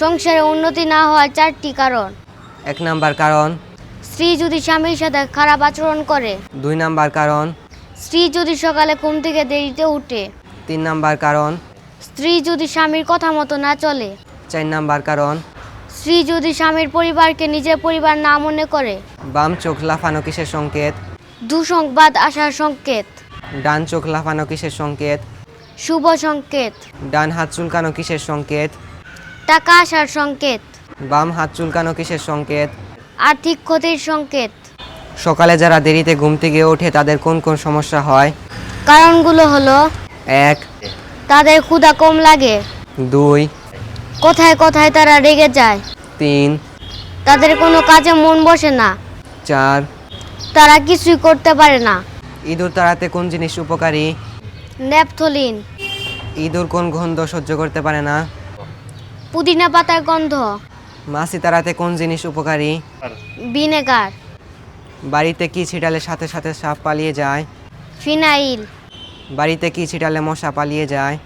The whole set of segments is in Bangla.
সংসারে উন্নতি না হওয়ার 4টি কারণ। 1 নাম্বার কারণ, স্ত্রী যদি স্বামীর সাথে খারাপ আচরণ করে। 2 নাম্বার কারণ, স্ত্রী যদি সকালে ঘুম থেকে দেরিতে উঠে। 3 নাম্বার কারণ, স্ত্রী যদি স্বামীর কথা মতো না চলে। 4 নাম্বার কারণ, স্ত্রী যদি স্বামীর পরিবারকে নিজের পরিবার না মনে করে। বাম চোখ লাফানো কিসের সংকেত? দুঃসংবাদ আসার সংকেত। ডান চোখ লাফানো কিসের সংকেত? শুভ সংকেত। ডান হাত চুলকানো কিসের সংকেত? টাকা আসার সংকেত। বাম হাত চুলকানো কিসের সংকেত? আর্থিক ক্ষতির সংকেত। সকালে যারা দেরিতে ঘুম থেকে ওঠে তাদের কোন কোন সমস্যা হয়? কারণগুলো হলো: 1, তাদের ক্ষুধা কম লাগে। 2, কথায় কথায় তারা রেগে যায়। 3, তাদের কোনো কাজে মন বসে না। 4। তারা কিছুই করতে পারে না। ইঁদুর তাড়াতে কোন জিনিস উপকারী? ন্যাপথলিন। ইঁদুর কোন গন্ধ সহ্য করতে পারে না? পুদিনা পাতার গন্ধ। মাছি তাড়াতে কোন জিনিস উপকারী? ভিনেগার। বাড়িতে কি ছিটালে সাথে সাথে সাপ পালিয়ে যায়? ফিনাইল। বাড়িতে কি ছিটালে মশা পালিয়ে যায়?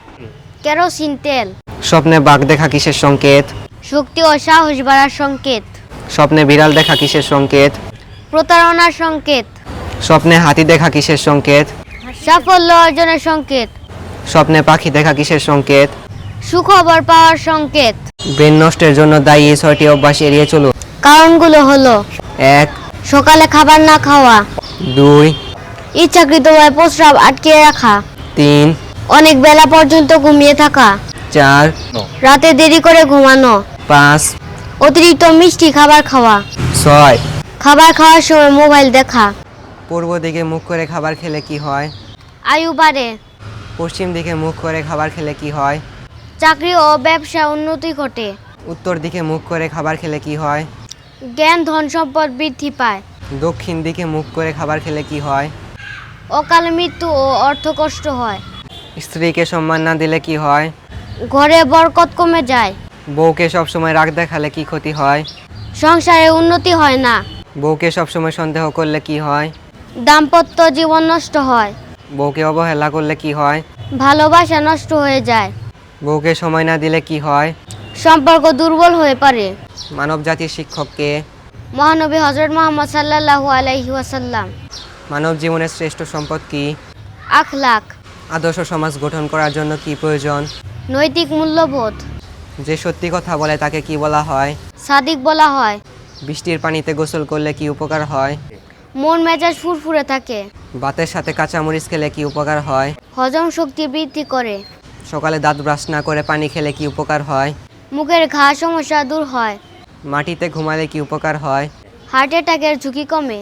কেরোসিন তেল। স্বপ্নে বাঘ দেখা কিসের সংকেত? শক্তি ও সাহস বাড়ার সংকেত। স্বপ্নে বিড়াল দেখা কিসের সংকেত? প্রতারণার সংকেত। স্বপ্নে হাতি দেখা কিসের সংকেত? সাফল্য অর্জনের সংকেত। স্বপ্নে পাখি দেখা কিসের সংকেত? সুখবর পাওয়ার সংকেত। ব্রেন নষ্টের জন্য দায়ী এই 6টি অভ্যাস এড়িয়ে চলুন। কারণগুলো হলো: 1, সকালে খাবার না খাওয়া। 2, ইচ্ছাকৃতভাবে প্রস্রাব আটকিয়ে রাখা। 3, অনেক বেলা পর্যন্ত ঘুমিয়ে থাকা। 4, রাতে দেরি করে ঘুমানো। 5, অতিরিক্ত মিষ্টি খাবার খাওয়া। 6। খাবার খাওয়ার সময় মোবাইল দেখা। পূর্ব দিকে মুখ করে খাবার খেলে কি হয়? আয়ু বাড়ে। পশ্চিম দিকে মুখ করে খাবার খেলে কি হয়? চাকরি ও ব্যবসা উন্নতি ঘটে। উত্তর দিকে মুখ করে খাবার খেলে কি হয়? জ্ঞান ধন সম্পদ বৃদ্ধি পায়। দক্ষিণ দিকে মুখ করে খাবার খেলে কি হয়? অকাল মৃত্যু ও অর্থকষ্ট হয়। স্ত্রীকে সম্মান না দিলে কি হয়? ঘরে বরকত কমে যায়। বউকে সবসময় রাগ দেখালে কি ক্ষতি হয়? সংসারে উন্নতি হয় না। বউকে সবসময় সন্দেহ করলে কি হয়? দাম্পত্য জীবন নষ্ট হয়। বউকে অবহেলা করলে কি হয়? ভালোবাসা নষ্ট হয়ে যায়। বউকে সময় না দিলে কি হয়? সম্পর্ক দুর্বল হয়ে পড়ে। মানব জাতির শিক্ষককে? মহানবী হযরত মুহাম্মদ সাল্লাল্লাহু আলাইহি ওয়াসাল্লাম। মানব জীবনের শ্রেষ্ঠ সম্পদ কি? আখলাক। আদর্শ সমাজ গঠন করার জন্য কি প্রয়োজন? নৈতিক মূল্যবোধ। যে সত্যি কথা বলে তাকে কি বলা হয়? সাদিক বলা হয়। বৃষ্টির পানিতে গোসল করলে কি উপকার হয়? মন মেজাজ ফুরফুরে থাকে। ভাতের সাথে কাঁচামরিচ খেলে কি উপকার হয়? হজম শক্তি বৃদ্ধি করে। সকালে দাঁত ব্রাশ না করে পানি খেলে কি উপকার হয়? মুখের ঘা সমস্যা দূর হয়। মাটিতে ঘুমালে কি উপকার হয়? হার্ট অ্যাটাকের ঝুঁকি কমে।